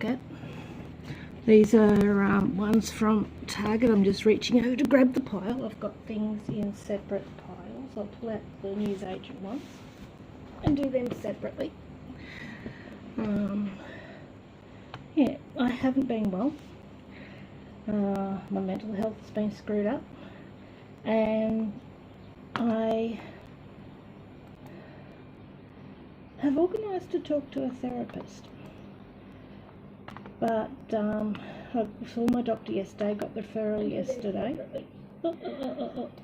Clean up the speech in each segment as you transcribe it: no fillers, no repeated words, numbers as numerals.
look at. These are ones from Target. I'm just reaching over to grab the pile. I've got things in separate piles. I'll pull out the newsagent ones and do them separately. Yeah, I haven't been well. My mental health has been screwed up, and I have organised to talk to a therapist. But I saw my doctor yesterday, got the referral yesterday.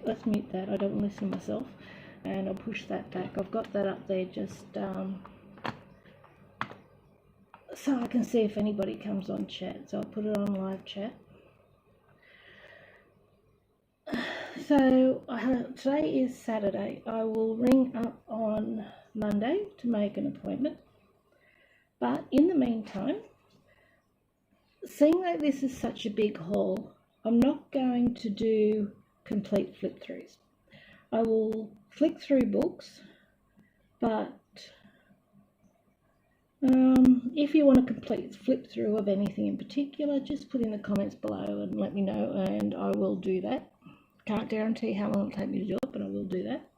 Let's mute that, I don't want to listen to myself. And I'll push that back. I've got that up there just so I can see if anybody comes on chat. So I'll put it on live chat. So today is Saturday. I will ring up on Monday to make an appointment. But in the meantime, seeing that this is such a big haul, I'm not going to do complete flip throughs. I will flick through books, but if you want a complete flip through of anything in particular, just put in the comments below and let me know, and I will do that. Can't guarantee how long it'll take me to do it, but I will do that.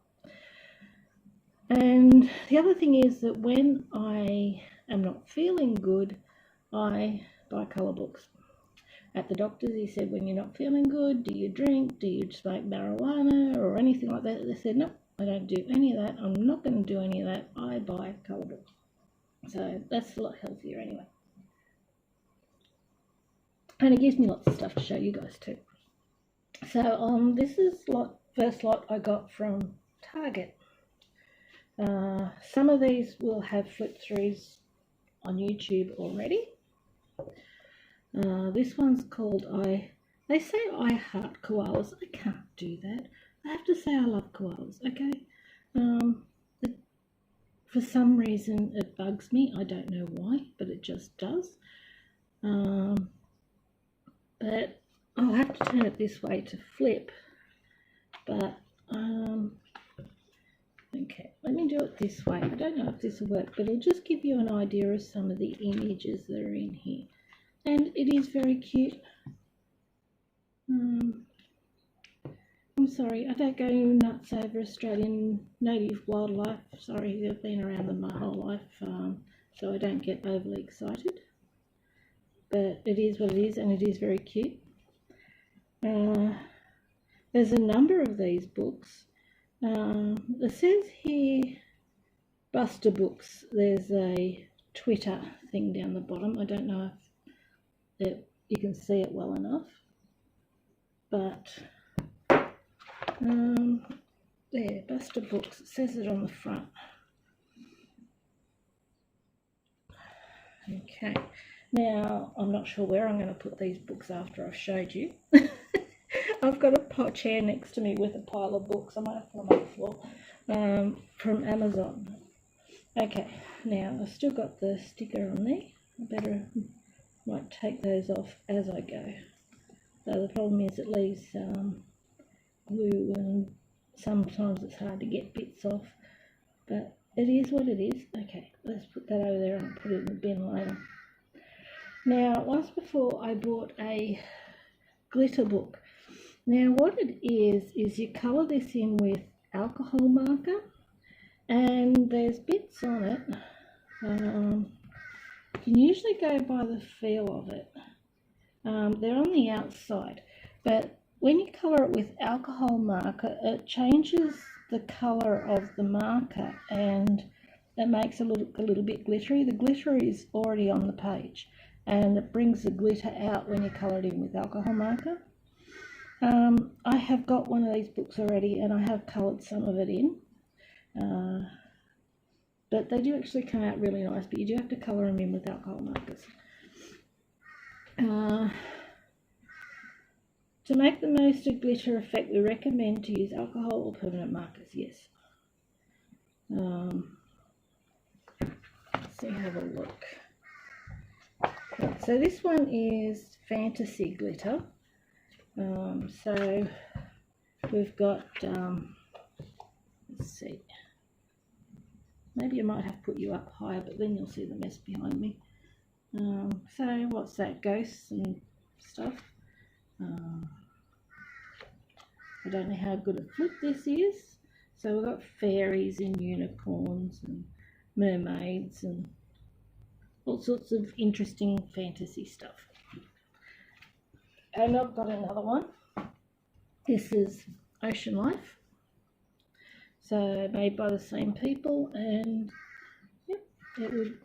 And the other thing is that when I am not feeling good, I buy colour books. At the doctor's, he said, when you're not feeling good, do you drink, do you smoke marijuana or anything like that? They said, no, I don't do any of that. I'm not going to do any of that. I buy colour books. So that's a lot healthier anyway. And it gives me lots of stuff to show you guys too. So this is first lot I got from Target. Some of these will have flip throughs on YouTube already. This one's called they say I heart koalas. I can't do that. I have to say I love koalas, okay? For some reason it bugs me. I don't know why, but it just does. But I'll have to turn it this way to flip. But okay, let me do it this way. I don't know if this will work, but it'll just give you an idea of some of the images that are in here. And it is very cute. I'm sorry, I don't go nuts over Australian native wildlife. Sorry, I've been around them my whole life, so I don't get overly excited. But it is what it is, and it is very cute. There's a number of these books. It says here, Buster Books. There's a Twitter thing down the bottom. I don't know if you can see it well enough, but there, Buster Books, it says it on the front. Okay, now I'm not sure where I'm going to put these books after I've showed you. I've got a chair next to me with a pile of books. I might have to put them on the floor, from Amazon. Okay, now I've still got the sticker on there. I might take those off as I go. So the problem is it leaves glue, and sometimes it's hard to get bits off, but it is what it is. Okay, let's put that over there and put it in the bin later. Now, once before I bought a glitter book. Now what it is you colour this in with alcohol marker, and there's bits on it. You can usually go by the feel of it. They're on the outside, but when you colour it with alcohol marker, it changes the colour of the marker, and it makes it look a little bit glittery. The glitter is already on the page, and it brings the glitter out when you colour it in with alcohol marker. I have got one of these books already, and I have coloured some of it in. But they do actually come out really nice, but you do have to colour them in with alcohol markers. To make the most of glitter effect, we recommend to use alcohol or permanent markers, yes. Let's have a look. Right, so this one is fantasy glitter. So we've got, let's see, maybe I might have put you up higher, but then you'll see the mess behind me. So what's that? Ghosts and stuff. I don't know how good a flip this is. So we've got fairies and unicorns and mermaids and all sorts of interesting fantasy stuff. And I've got another one. This is Ocean Life. So made by the same people, and yep, it would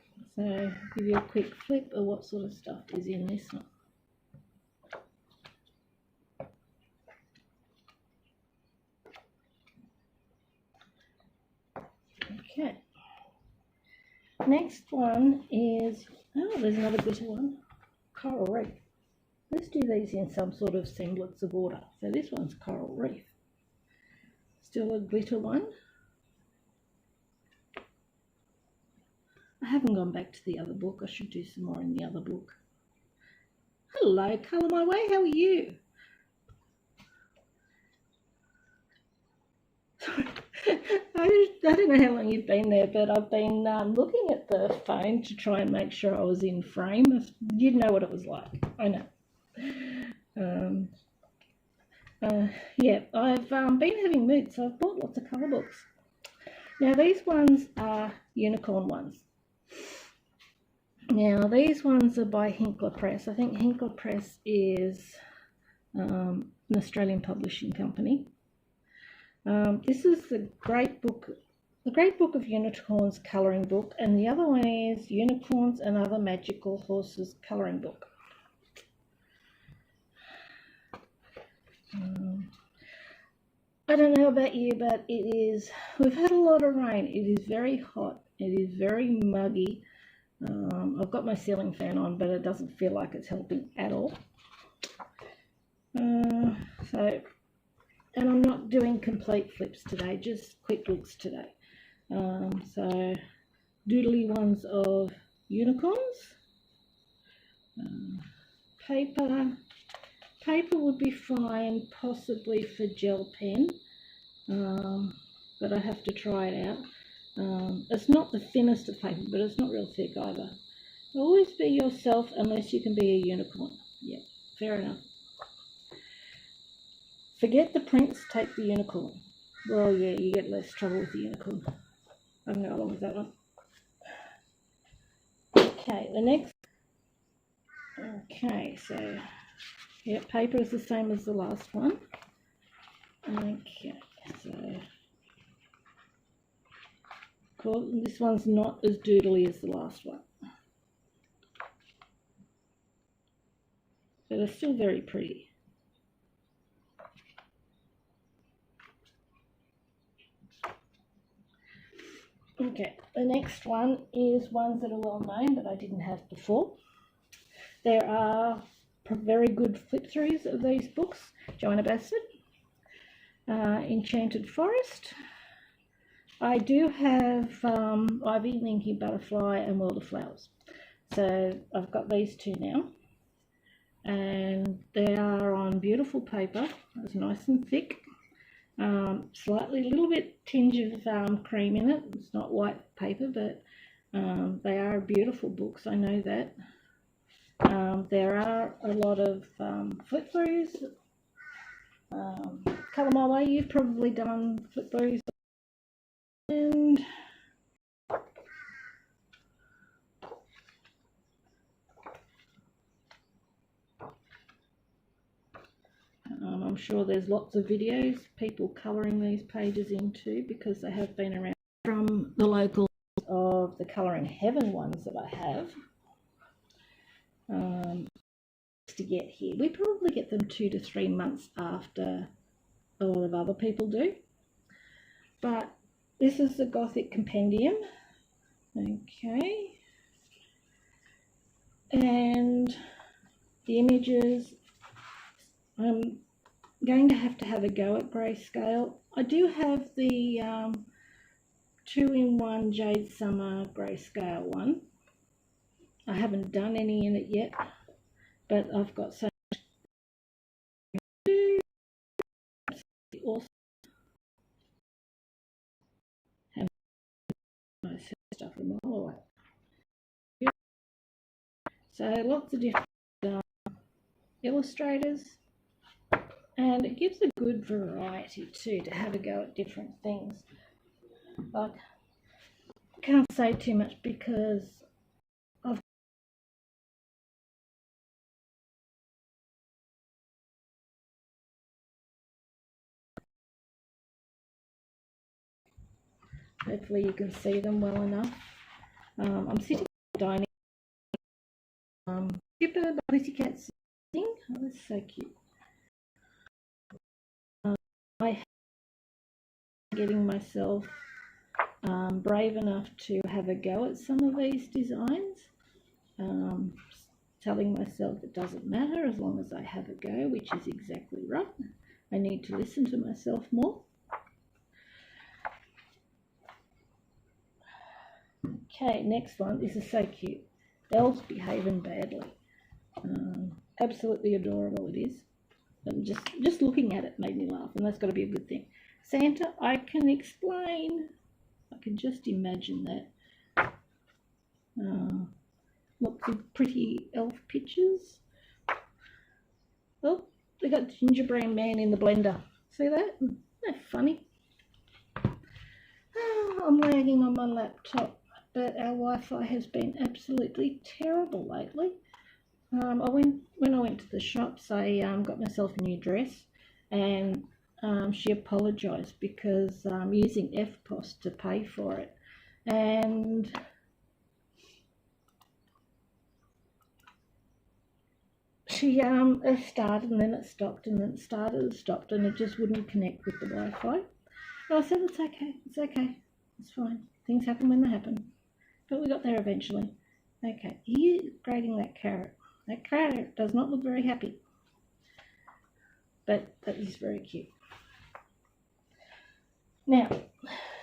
give you a quick flip of what sort of stuff is in this one. Okay. Next one is, oh, there's another glitter one. Coral Reef. Let's do these in some sort of semblance of order. So this one's Coral Reef. Still a glitter one. I haven't gone back to the other book. I should do some more in the other book. Hello, Colour My Way. How are you? I don't know how long you've been there, but I've been looking at the phone to try and make sure I was in frame. You'd know what it was like. I know. Yeah, I've been having moods, so I've bought lots of colour books. Now, these ones are unicorn ones. Now, these ones are by Hinkler Press. I think Hinkler Press is an Australian publishing company. This is the Great Book of Unicorns colouring book, and the other one is Unicorns and Other Magical Horses colouring book. I don't know about you, but we've had a lot of rain. It is very hot. It is very muggy. I've got my ceiling fan on, but it doesn't feel like it's helping at all. And I'm not doing complete flips today, just quick looks today. So doodly ones of unicorns. Paper would be fine, possibly for gel pen, but I have to try it out. It's not the thinnest of paper, but it's not real thick either. Always be yourself unless you can be a unicorn. Yeah, fair enough. Forget the prince, take the unicorn. Well, yeah, you get less trouble with the unicorn. I can go along with that one. Okay, the next. Okay, so yeah, paper is the same as the last one. Okay, so cool. This one's not as doodly as the last one, but it's still very pretty. Okay, the next one is ones that are well known that I didn't have before. There are very good flip-throughs of these books. Joanna Bassett, Enchanted Forest. I do have Ivy, Linky Butterfly and World of Flowers. So I've got these two now. And they are on beautiful paper. It's nice and thick. Slightly, a little bit tinge of cream in it. It's not white paper, but they are beautiful books. I know that. There are a lot of flip throughs. Colour My Way, you've probably done flip throughs. And I'm sure there's lots of videos, people colouring these pages in too, because they have been around. From the locals of the Colouring Heaven ones that I have, to get here. We probably get them 2 to 3 months after a lot of other people do. But this is the Gothic Compendium. Okay. And the images, I'm going to have a go at grayscale. I do have the 2-in-1 Jade Summer grayscale one. I haven't done any in it yet, but I've got so much awesome stuff from all away. So lots of different illustrators, and it gives a good variety too to have a go at different things. Like, I can't say too much because I've hopefully you can see them well enough. I'm sitting in the dining Skipper, the pussycat thing. Oh, that's so cute. I am getting myself brave enough to have a go at some of these designs, telling myself it doesn't matter as long as I have a go, which is exactly right. I need to listen to myself more. Okay, next one. This is so cute. Elves behaving badly. Absolutely adorable it is. And just looking at it made me laugh, and that's got to be a good thing. Santa, I can explain. I can just imagine that. Lots of pretty elf pictures. Oh, they got gingerbread man in the blender. See that? Isn't that funny? Oh, I'm lagging on my laptop, but our Wi-Fi has been absolutely terrible lately. When I went to the shops, I got myself a new dress, and she apologised because I'm using FPOS to pay for it, and she it started and then it stopped and then it started and stopped and it just wouldn't connect with the Wi-Fi. And I said, it's okay, it's fine. Things happen when they happen. But we got there eventually. Okay, he's grading that carrot. That carrot does not look very happy. But that is very cute. Now,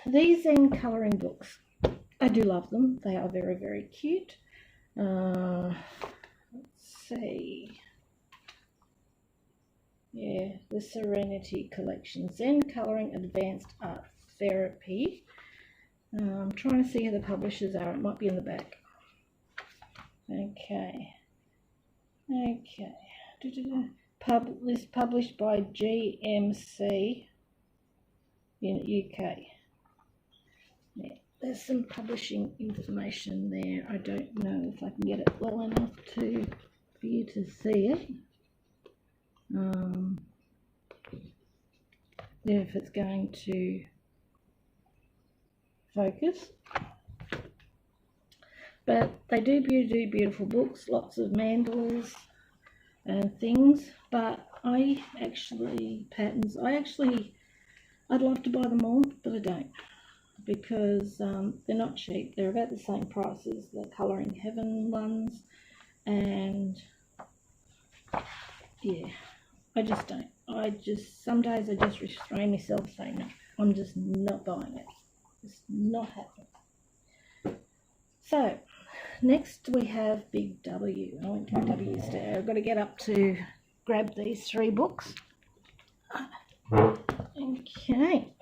these Zen colouring books, I do love them. They are very, very cute. Let's see. Yeah, the Serenity Collection. Zen Colouring Advanced Art Therapy. I'm trying to see who the publishers are. It might be in the back. Okay. This published by GMC in UK. Yeah, there's some publishing information there. I don't know if I can get it well enough for you to see it. Yeah, if it's going to focus. But they do beautiful books, lots of mandalas and things. But I'd love to buy them all, but I don't, because they're not cheap. They're about the same price as the Colouring Heaven ones, and yeah, I just don't. Some days I just restrain myself saying, no, I'm just not buying it. It's not happening. So, next we have Big W. I went to Big W today. I've got to get up to grab these 3 books. Okay.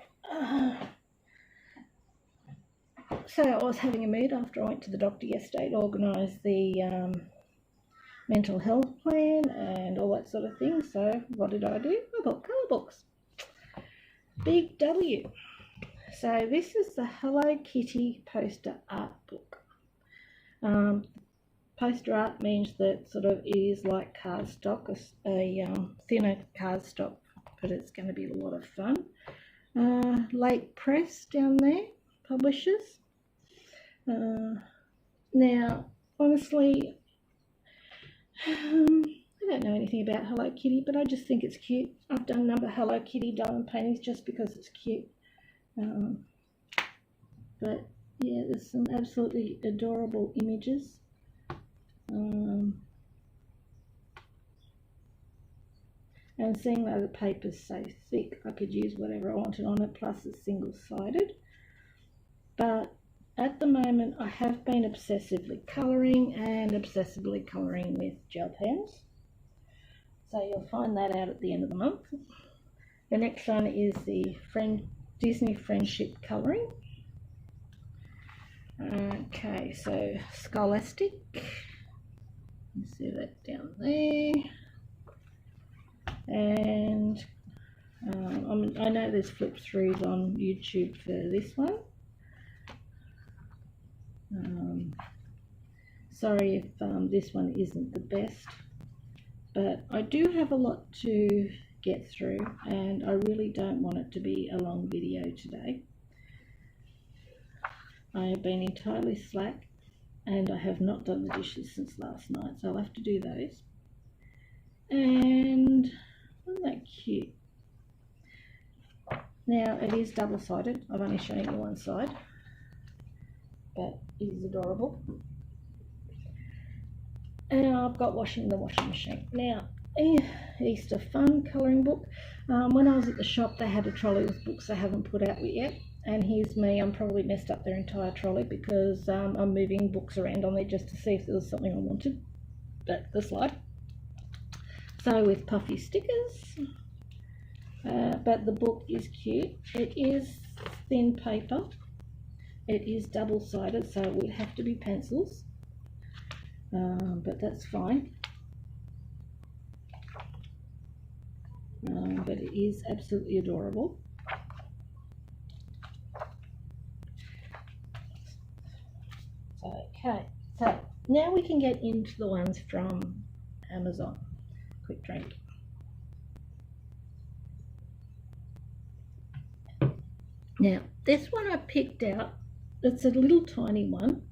So I was having a mood after I went to the doctor yesterday to organise the mental health plan and all that sort of thing. So what did I do? I bought colour books. Big W. So this is the Hello Kitty poster art book. Poster art means that sort of it is like cardstock, a thinner cardstock, but it's going to be a lot of fun. Lake Press down there, publishers. Now, honestly, I don't know anything about Hello Kitty, but I just think it's cute. I've done a number of Hello Kitty diamond paintings just because it's cute. But yeah, there's some absolutely adorable images. And seeing that the paper's so thick, I could use whatever I wanted on it, plus it's single-sided. But at the moment, I have been obsessively colouring with gel pens. So you'll find that out at the end of the month. The next one is the Disney Friendship Colouring. Okay, so Scholastic. You see that down there. And I know there's flip throughs on YouTube for this one. Sorry if this one isn't the best, but I do have a lot to get through and I really don't want it to be a long video today. I have been entirely slack and I have not done the dishes since last night, so I'll have to do those. And isn't that cute? Now it is double-sided. I've only shown you one side, but it is adorable. And I've got Washing the Washing Machine. Now, Easter fun colouring book. When I was at the shop, they had a trolley with books they haven't put out yet. And here's me. I'm probably messed up their entire trolley because I'm moving books around on there just to see if there was something I wanted. But the slide. So with puffy stickers. But the book is cute. It is thin paper. It is double-sided, so it would have to be pencils. But that's fine. But it is absolutely adorable. Okay, so now we can get into the ones from Amazon. Quick drink. Now, this one I picked out. It's a little tiny one.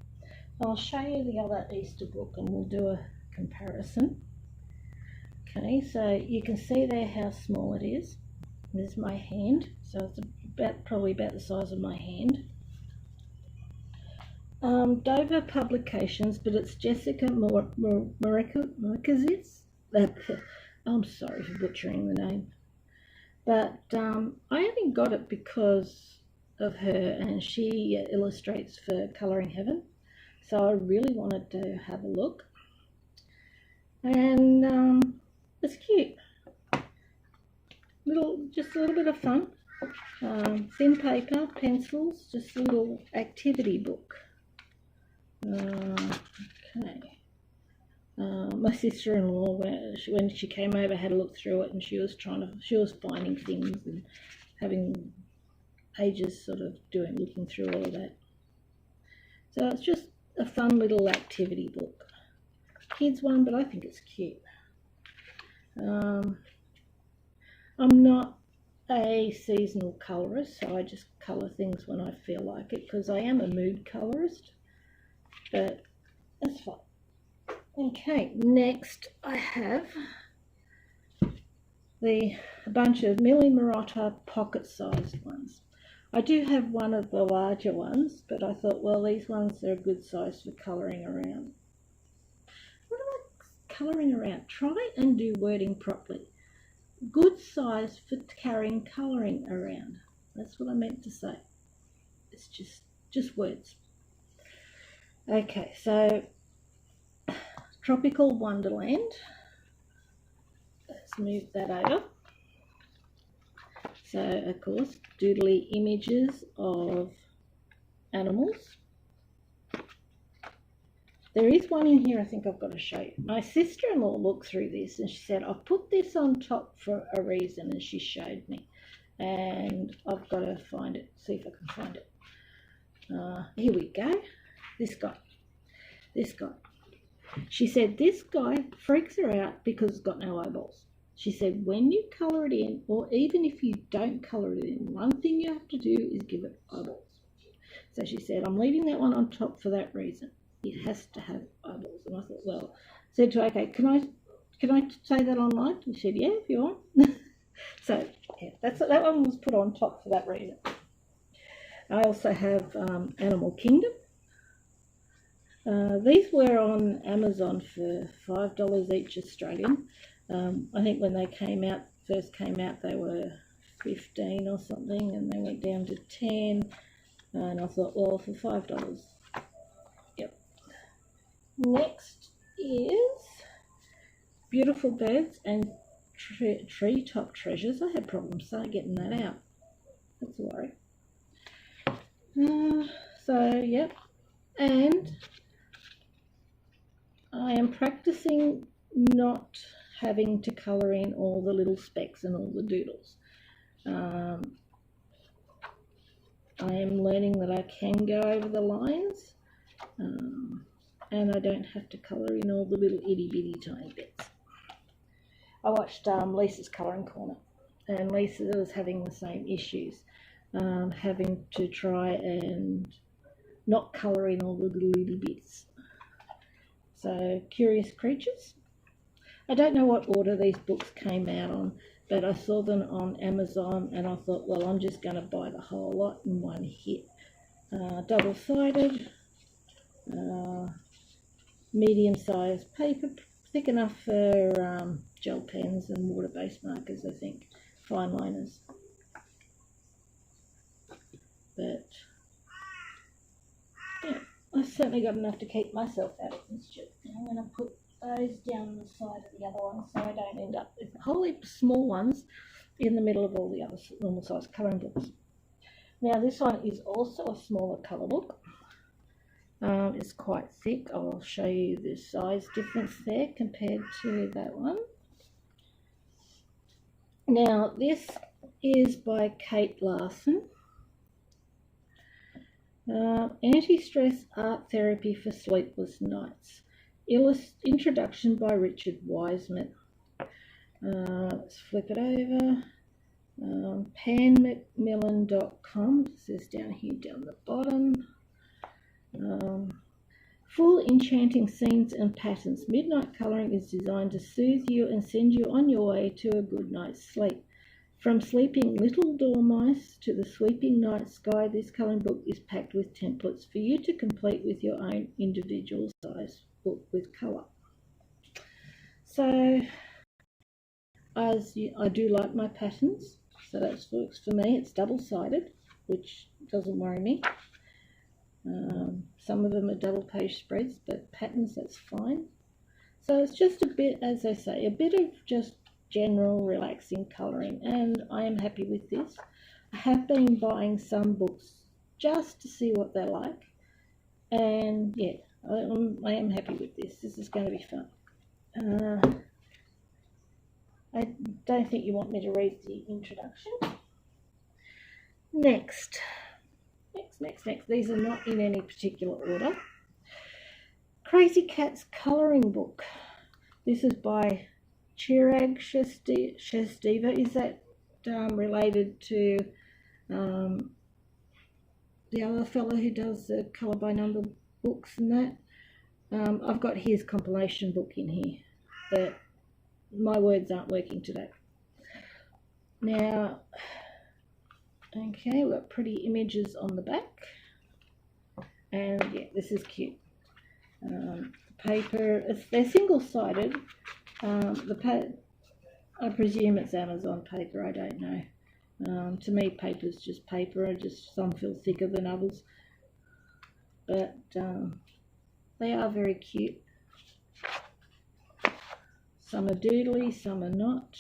I'll show you the other Easter book and we'll do a comparison. Okay, so you can see there how small it is. There's my hand, so it's probably about the size of my hand. Diva Publications, but it's Jessica Marquez's. I'm sorry for butchering the name. But I only got it because of her, and she illustrates for Colouring Heaven. So I really wanted to have a look. And it's cute. Just a little bit of fun. Thin paper, pencils, just a little activity book. Okay. My sister-in-law, when she came over, had a look through it, and she was finding things and having ages sort of looking through all of that. So it's just a fun little activity book. Kids one, but I think it's cute. I'm not a seasonal colorist, so I just colour things when I feel like it, because I am a mood colorist, but that's fine. Okay, next I have a bunch of Millie Marotta pocket-sized ones. I do have one of the larger ones, but I thought, well, these ones are a good size for colouring around. What am I colouring around? Try and do wording properly. Good size for carrying colouring around. That's what I meant to say. It's just words. Okay, so Tropical Wonderland. Let's move that over. So, of course, doodly images of animals. There is one in here I think I've got to show you. My sister-in-law looked through this and she said, I've put this on top for a reason, and she showed me. And I've got to find it, see if I can find it. Here we go. This guy. She said this guy freaks her out because it's got no eyeballs. She said when you colour it in, or even if you don't colour it in, one thing you have to do is give it eyeballs. So she said, I'm leaving that one on top for that reason. It has to have eyeballs. And I thought, well, I said to her, okay, can I say that online? And she said, yeah, if you want. So yeah, that one was put on top for that reason. I also have Animal Kingdom. These were on Amazon for $5 each Australian. I think when they first came out, they were 15 or something, and they went down to 10. And I thought, well, for $5. Yep. Next is Beautiful Birds and Treetop Treasures. I had problems getting that out. That's a worry. So, yep. And I am practicing not having to colour in all the little specks and all the doodles. I am learning that I can go over the lines, and I don't have to colour in all the little itty bitty tiny bits. I watched Lisa's Colouring Corner, and Lisa was having the same issues, having to try and not colour in all the little bits. So, Curious Creatures. I don't know what order these books came out on, but I saw them on Amazon and I thought, well, I'm just going to buy the whole lot in one hit. Double-sided, medium-sized paper, thick enough for gel pens and water-based markers, I think, fine liners. But yeah, I've certainly got enough to keep myself out of mischief. I'm going to put those down the side of the other one so I don't end up with a whole heap of small ones in the middle of all the other normal size colouring books. Now this one is also a smaller colour book. It's quite thick. I'll show you the size difference there compared to that one. Now this is by Kate Larson. Anti-Stress Art Therapy for Sleepless Nights. Introduction by Richard Wiseman. Let's flip it over. panmacmillan.com. This is down here down the bottom. Full enchanting scenes and patterns. Midnight colouring is designed to soothe you and send you on your way to a good night's sleep. From sleeping little dormice to the sweeping night sky, this colouring book is packed with templates for you to complete with your own individual size book with colour. So, I do like my patterns, so that works for me. It's double-sided, which doesn't worry me. Some of them are double page spreads, but patterns, that's fine. So it's just a bit, as I say, a bit of just general relaxing colouring, and I am happy with this. I have been buying some books just to see what they're like, and yeah, I am happy with this. This is going to be fun. I don't think you want me to read the introduction. Next. These are not in any particular order. Crazy Cat's Colouring Book. This is by Chirag Shestiva. Is that related to the other fellow who does the colour by number books and that? I've got his compilation book in here, but my words aren't working today. Now, okay, we've got pretty images on the back, and yeah, this is cute. The paper, they're single-sided. I presume it's Amazon paper, I don't know. To me, paper's just paper. Some feel thicker than others, but they are very cute. Some are doodly, some are not.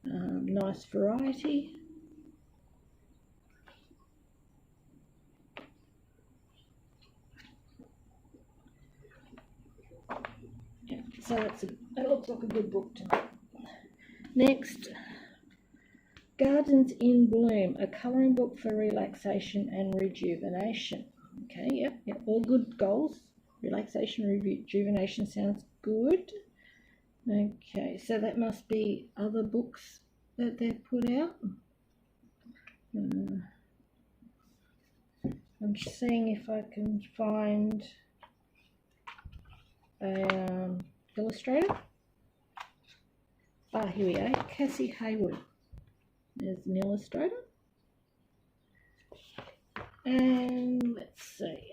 Nice variety. Yeah, so that looks like a good book to me. Next, Gardens in Bloom, a colouring book for relaxation and rejuvenation. Okay, yep, all good goals. Relaxation, rejuvenation sounds good. Okay, so that must be other books that they've put out. I'm just seeing if I can find an illustrator. Here we go, Cassie Hayward. There's an illustrator. And let's see.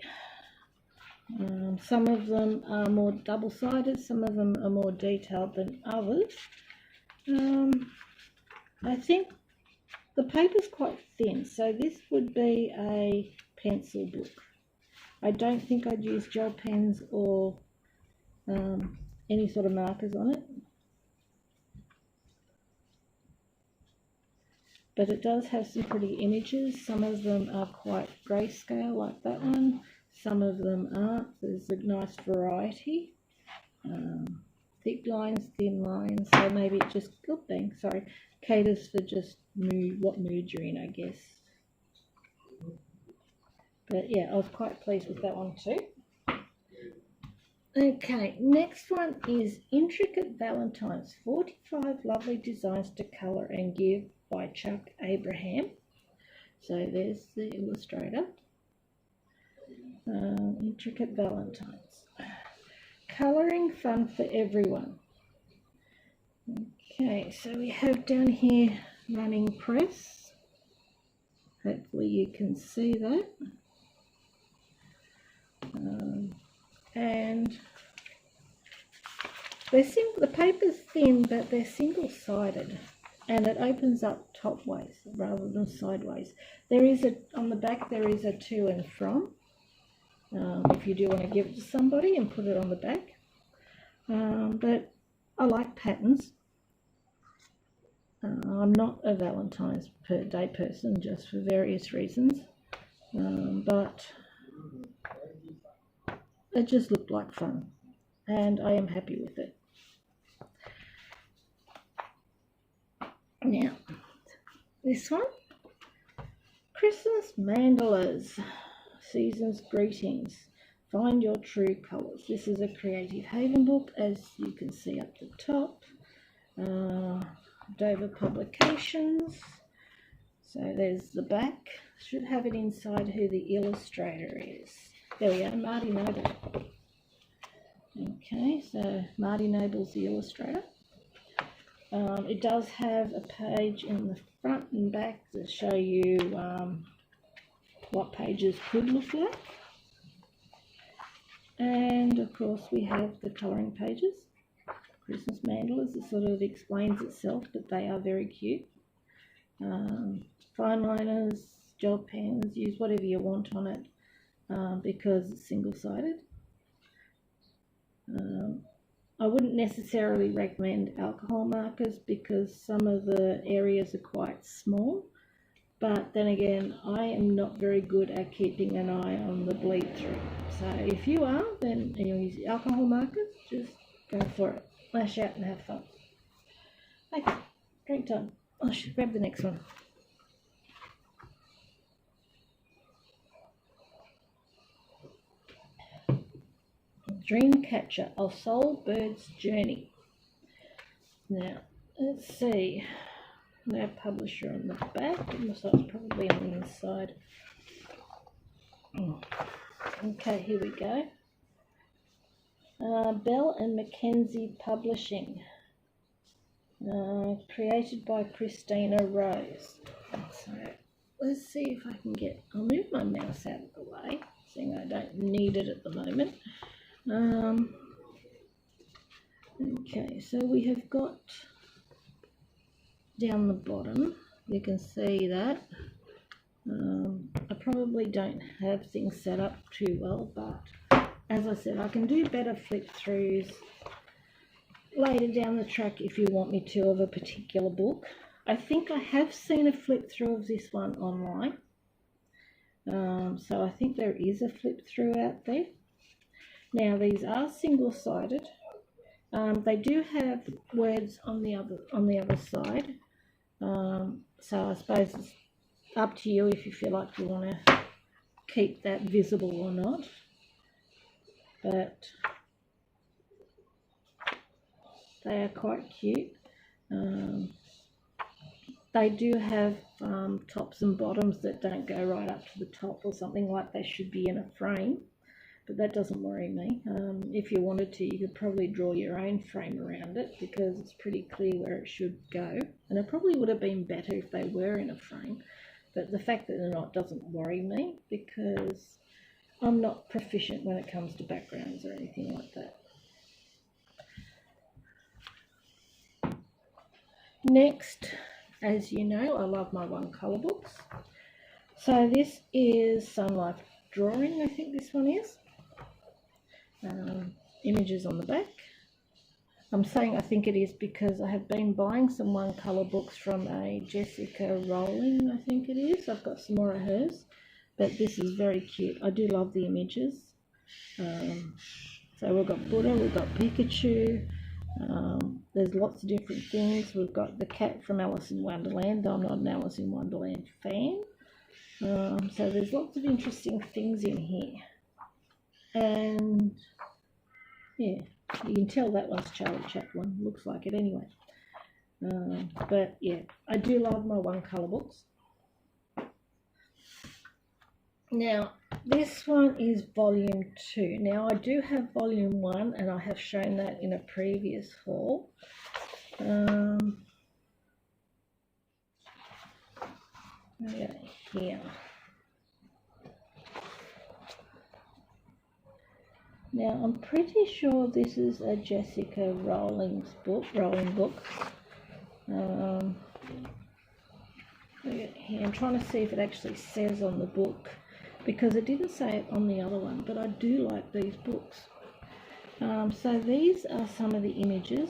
Some of them are more double-sided, some of them are more detailed than others. I think the paper's quite thin, so this would be a pencil book. I don't think I'd use gel pens or any sort of markers on it. But it does have some pretty images. Some of them are quite grayscale, like that one. Some of them aren't. There's a nice variety. thick lines, thin lines, so maybe it just, caters for just what mood you're in, I guess. But yeah, I was quite pleased with that one too. Okay, next one is Intricate Valentines, 45 Lovely Designs to Colour and Give by Chuck Abraham. So there's the illustrator. Intricate Valentines. Colouring fun for everyone. Okay, so we have down here running press. Hopefully you can see that. And the paper's thin, but they're single-sided, and it opens up top ways rather than sideways. On the back there is a to and from, if you do want to give it to somebody and put it on the back. But I like patterns. I'm not a Valentine's Day person, just for various reasons, but it just looked like fun, and I am happy with it. Now, this one, Christmas Mandalas, Season's Greetings, Find Your True Colours. This is a Creative Haven book, as you can see up the top. Diva Publications. So there's the back. Should have it inside who the illustrator is. There we go, Marty Noble. Okay, so Marty Noble's the illustrator. It does have a page in the front and back to show you what pages could look like. And of course we have the colouring pages. Christmas mandalas, it sort of explains itself, but they are very cute. Fine liners, gel pens, use whatever you want on it because it's single-sided. I wouldn't necessarily recommend alcohol markers because some of the areas are quite small, but then again, I am not very good at keeping an eye on the bleed through. So if you are, then and you use alcohol markers, just go for it. Lash out and have fun. Okay, drink time. I should grab the next one. Dreamcatcher, A Soul Bird's Journey. Now, let's see. No publisher on the back, so it's probably on the inside. Okay, here we go. Bell and Mackenzie Publishing. Created by Christina Rose. So, let's see if I can I'll move my mouse out of the way, seeing I don't need it at the moment. Okay, so we have got down the bottom, you can see that I probably don't have things set up too well, but as I said, I can do better flip throughs later down the track if you want me to of a particular book. I think I have seen a flip through of this one online, so I think there is a flip through out there. Now these are single-sided. They do have words on the other side. So I suppose it's up to you if you feel like you want to keep that visible or not. But they are quite cute. They do have tops and bottoms that don't go right up to the top or something, like they should be in a frame. But that doesn't worry me. If you wanted to, you could probably draw your own frame around it because it's pretty clear where it should go. And it probably would have been better if they were in a frame. But the fact that they're not doesn't worry me because I'm not proficient when it comes to backgrounds or anything like that. Next, as you know, I love my one colour books. So this is Sun Life Drawing, I think this one is. Images on the back. I'm saying I think it is because I have been buying some one colour books from a Jessica Rowling, I think it is. I've got some more of hers, but this is very cute. I do love the images. So we've got Buddha, we've got Pikachu. There's lots of different things. We've got the cat from Alice in Wonderland. I'm not an Alice in Wonderland fan. So there's lots of interesting things in here. And yeah, you can tell that one's Charlie Chaplin. Looks like it anyway. But yeah, I do love my one colour books. Now, this one is volume 2. Now, I do have volume 1, and I have shown that in a previous haul. Here. Now, I'm pretty sure this is a Jessica Rowling book. Here, I'm trying to see if it actually says on the book, because it didn't say it on the other one, but I do like these books. So these are some of the images.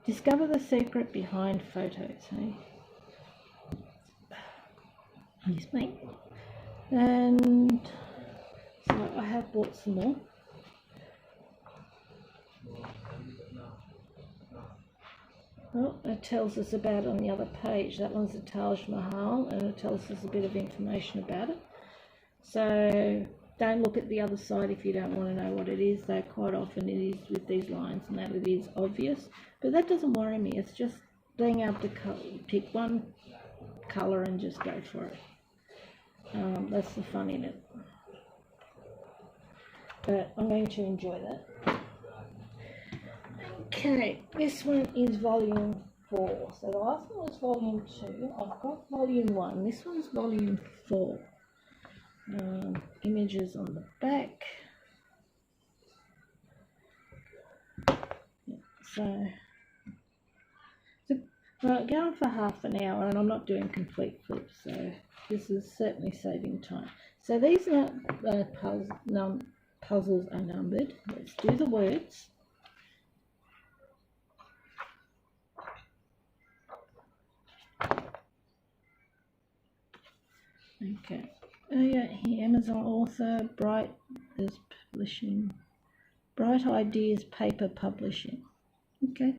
Discover the secret behind photos, hey? Excuse me. And so I have bought some more. Well, it tells us about it on the other page. That one's the Taj Mahal, and it tells us a bit of information about it. So don't look at the other side if you don't want to know what it is, though quite often it is with these lines and that it is obvious. But that doesn't worry me. It's just being able to pick one colour and just go for it. That's the fun in it. But I'm going to enjoy that. Okay, this one is volume 4. So the last one was volume 2. I've got volume 1. This one's volume 4. Images on the back. So going for half an hour, and I'm not doing complete flips, so this is certainly saving time. So these are puzzles are numbered. Let's do the words. Okay. Yeah, here, Amazon author, Bright is publishing. Bright Ideas Paper Publishing. Okay.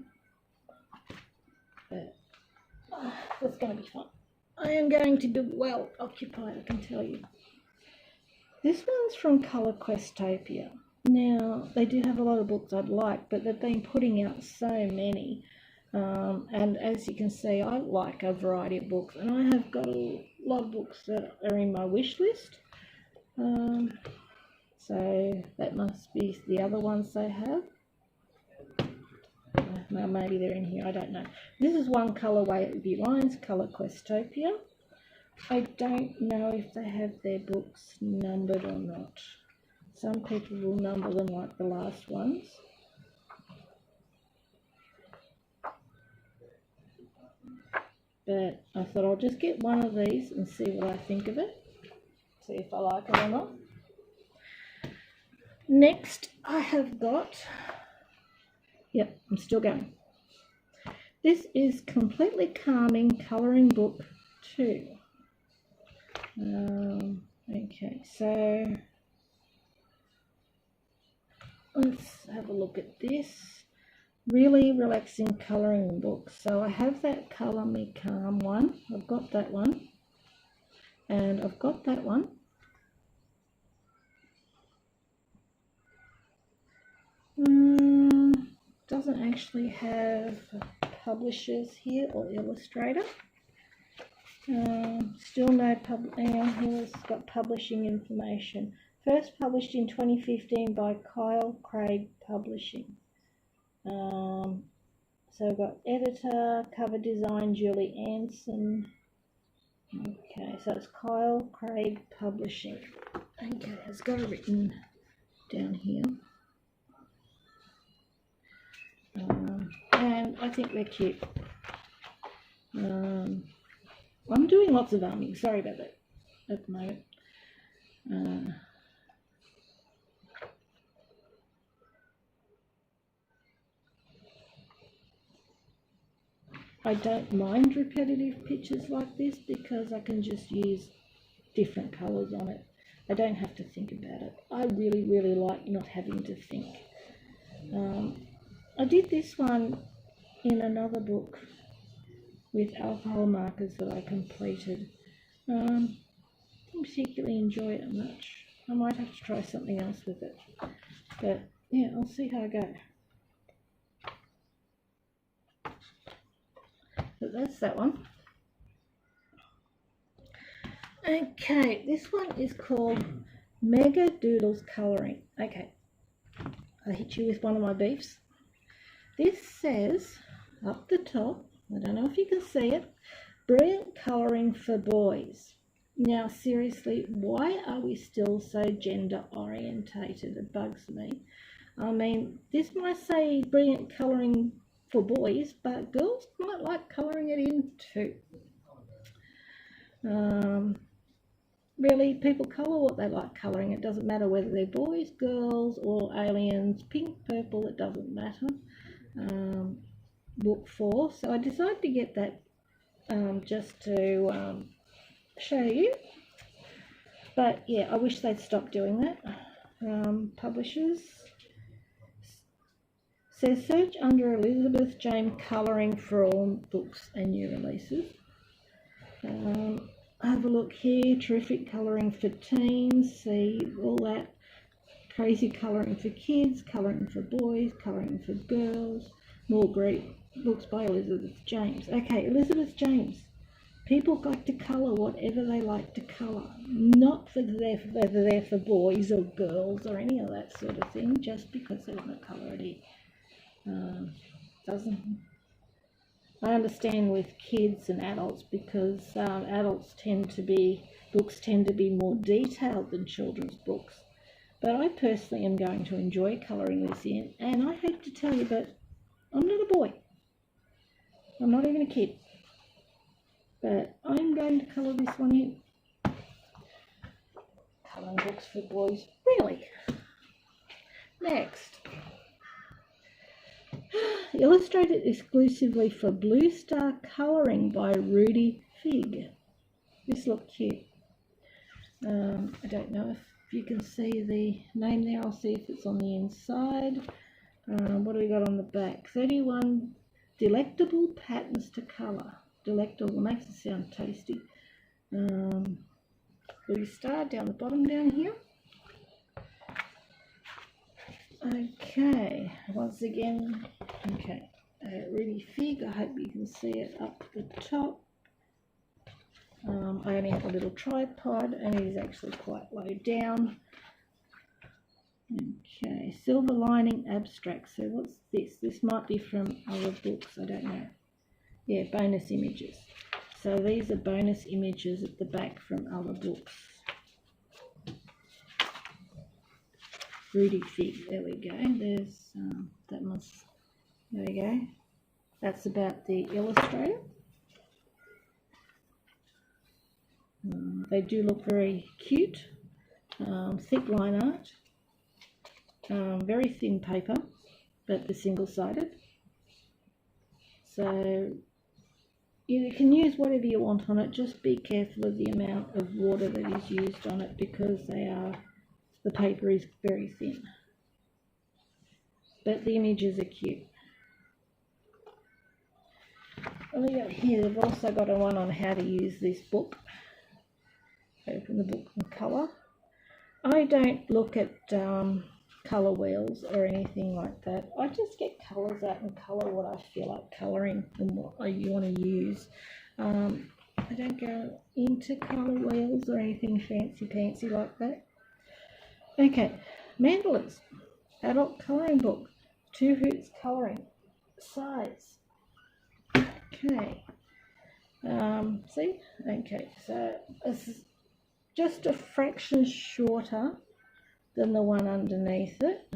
That's going to be fun. I am going to be well occupied, I can tell you. This one's from Colour Questopia. Now, they do have a lot of books I'd like, but they've been putting out so many. And as you can see, I like a variety of books, and I have got a lot of books that are in my wish list. So that must be the other ones they have. Well, maybe they're in here, I don't know. This is One Colourway at View Lines, Colour Questopia. I don't know if they have their books numbered or not. Some people will number them like the last ones. But I thought I'll just get one of these and see what I think of it. See if I like it or not. Next, I have got... Yep, I'm still going. This is Completely Calming Colouring Book 2. Okay, so let's have a look at this. Really relaxing colouring book. So I have that Colour Me Calm one. I've got that one. And I've got that one. Doesn't actually have publishers here or illustrator. Still no here's got publishing information. First published in 2015 by Kyle Craig Publishing. So I've got editor, cover design, Julie Anson. Okay, so it's Kyle Craig Publishing. Okay, it's got it written down here. And I think they're cute. I'm doing lots of arming, sorry about that at the moment. I don't mind repetitive pictures like this because I can just use different colours on it. I don't have to think about it. I really, really like not having to think. I did this one in another book with alcohol markers that I completed. Didn't particularly enjoy it much. I might have to try something else with it. But yeah, I'll see how I go. But that's that one. Okay, this one is called Mega Doodles Colouring. Okay, I hit you with one of my beefs. This says up the top, I don't know if you can see it, brilliant colouring for boys. Now seriously, why are we still so gender orientated? It bugs me. I mean, this might say brilliant colouring for boys, but girls might like colouring it in too. Really, people colour what they like colouring. It doesn't matter whether they're boys, girls, or aliens, pink, purple, it doesn't matter. Book 4. So I decided to get that just to show you. But yeah, I wish they'd stop doing that. Publishers says search under Elizabeth James colouring for all books and new releases. Have a look here, terrific colouring for teens, see all that crazy colouring for kids, colouring for boys, colouring for girls, more great books by Elizabeth James. Okay, Elizabeth James. People like to colour whatever they like to colour, not whether they're for boys or girls or any of that sort of thing, just because they want to colour it in. I understand with kids and adults because books tend to be more detailed than children's books. But I personally am going to enjoy colouring this in, and I hate to tell you, but I'm not a boy. I'm not even a kid. But I'm going to colour this one in. Colouring books for boys, really? Next. Illustrated exclusively for Blue Star Colouring by Rudy Fig. This looked cute. I don't know if you can see the name there. I'll see if it's on the inside. What do we got on the back? 31 delectable patterns to colour. Delectable makes it sound tasty. Blue Star down the bottom down here. Okay, once again, okay, Rudy Fig, I hope you can see it up the top. I only have a little tripod and it is actually quite low down. Okay, Silver Lining Abstract. So what's this? This might be from other books, I don't know. Yeah, bonus images. So these are bonus images at the back from other books. Rudy Fig, there we go. There's there we go. That's about the illustrator. They do look very cute. Thick line art. Very thin paper, but they're single-sided. So you can use whatever you want on it. Just be careful of the amount of water that is used on it because the paper is very thin. But the images are cute. What we got here, they've also got a one on how to use this book. Open the book and colour. I don't look at colour wheels or anything like that. I just get colours out and colour what I feel like colouring and what you want to use. I don't go into colour wheels or anything fancy like that. Okay, Mandalas, adult colouring book, 2 Hoots colouring, size. Okay, see? Okay, so this is just a fraction shorter than the one underneath it.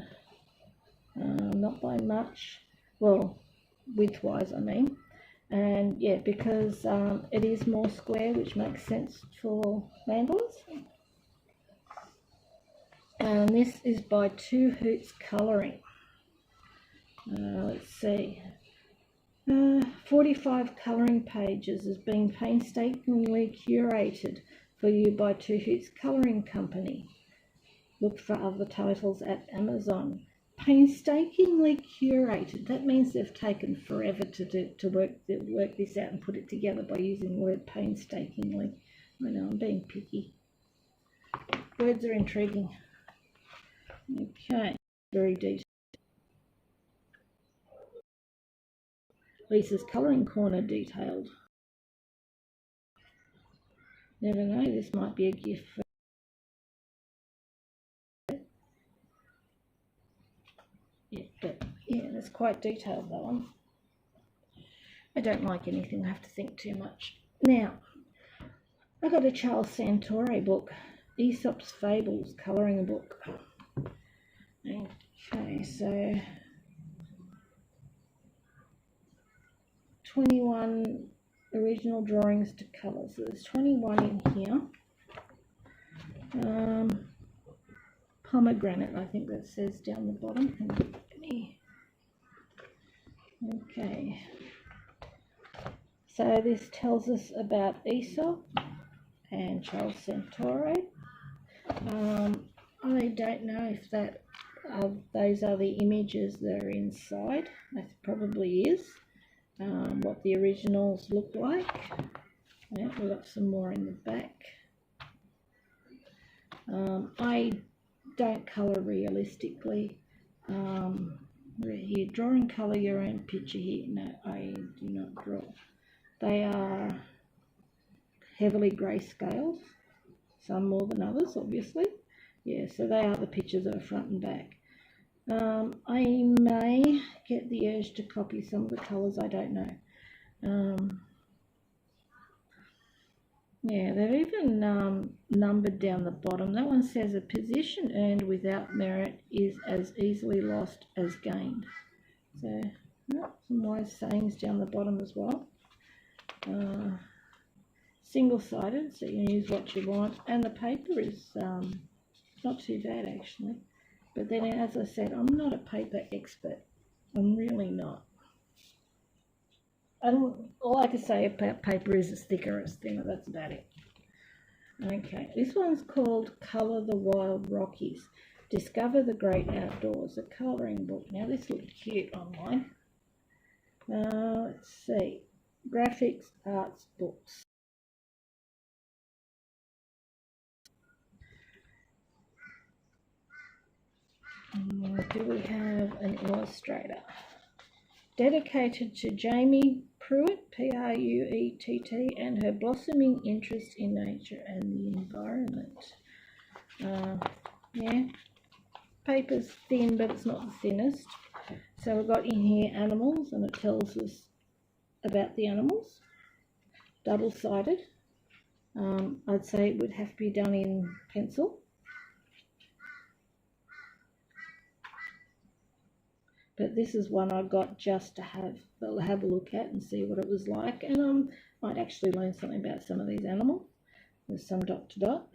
Not by much, well, width-wise I mean. And yeah, because it is more square, which makes sense for mandalas. And this is by 2 Hoots Colouring. Let's see. 45 colouring pages has been painstakingly curated for you by Two Hoots Colouring Company. Look for other titles at Amazon. Painstakingly curated. That means they've taken forever to work this out and put it together by using the word painstakingly. I know, I'm being picky. Words are intriguing. Okay, very detailed. Lisa's colouring corner detailed. Never know, this might be a gift for yeah, that's quite detailed, that one. I don't like anything I have to think too much. Now, I got a Charles Santori book, Esops Fables colouring book. Okay, so 21 original drawings to colour. So there's 21 in here. Pomegranate, I think that says down the bottom. Okay. So this tells us about Aesop and Charles Santori. I don't know if those are the images that are inside. That probably is. What the originals look like. Yeah, we've got some more in the back. I don't colour realistically. Here, draw and colour your own picture here. No, I do not draw. They are heavily grayscale, some more than others, obviously. Yeah, so they are the pictures that are front and back. I may get the urge to copy some of the colours, I don't know. Yeah, they've even numbered down the bottom. That one says a position earned without merit is as easily lost as gained. So, some wise sayings down the bottom as well. Single-sided, so you can use what you want. And the paper is not too bad, actually. But then, as I said, I'm not a paper expert. I'm really not. All I can say about paper is it's thick or it's thinner. That's about it. Okay, this one's called Colour the Wild Rockies. Discover the Great Outdoors, a colouring book. Now, this looks cute online. Let's see. Graphics, arts, books. Do we have an illustrator? Dedicated to Jamie Pruitt, P-R-U-E-T-T, and her blossoming interest in nature and the environment. Yeah, paper's thin, but it's not the thinnest. So we've got in here animals, and it tells us about the animals. Double-sided. I'd say it would have to be done in pencil. But this is one I got just to have a look at and see what it was like. And I might actually learn something about some of these animals. There's some dot to dot.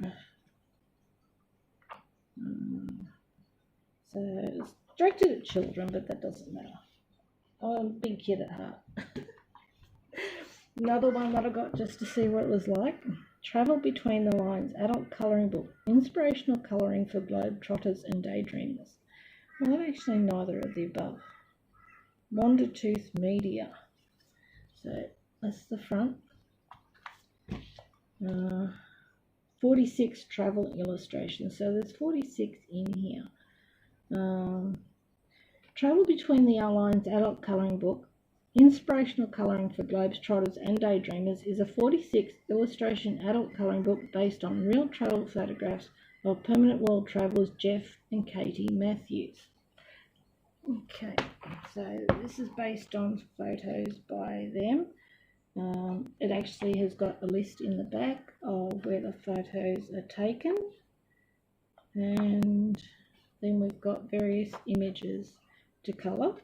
So it's directed at children, but that doesn't matter. I'm a big kid at heart. Another one that I got just to see what it was like. Travel Between the Lines, adult colouring book. Inspirational colouring for globetrotters and daydreamers. Well, actually neither of the above. Wandertooth Media. So that's the front. 46 travel illustrations. So there's 46 in here. Travel Between the Lines adult colouring book. Inspirational colouring for globetrotters and daydreamers is a 46 illustration adult colouring book based on real travel photographs of permanent world travellers Jeff and Katie Matthews. Okay, so this is based on photos by them. It actually has got a list in the back of where the photos are taken, and then we've got various images to colour.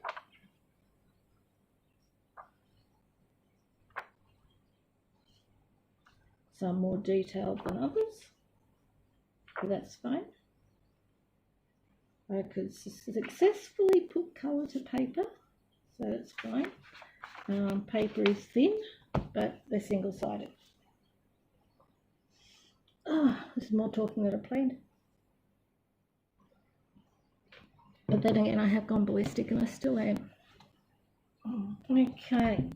Some more detailed than others, but that's fine. I could successfully put colour to paper, so that's fine. Paper is thin, but they're single-sided. this is more talking than I planned. But then again, I have gone ballistic and I still am. Okay.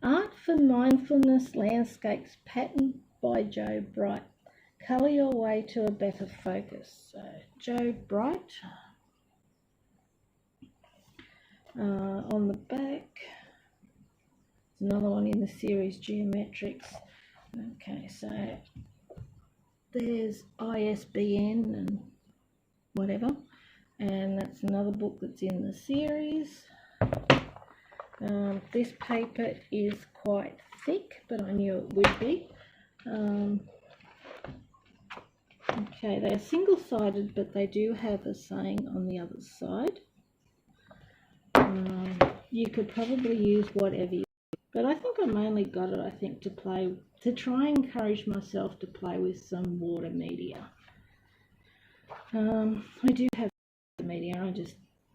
Art for Mindfulness Landscapes Pattern by Joe Bright. Colour your way to a better focus. So, Joe Bright. On the back, there's another one in the series, Geometrics. Okay, so there's ISBN and whatever, and that's another book that's in the series. This paper is quite thick, but I knew it would be. Okay, they're single-sided, but they do have a saying on the other side. You could probably use whatever you want, but I think I mainly got it, to try and encourage myself to play with some water media. I do have the media,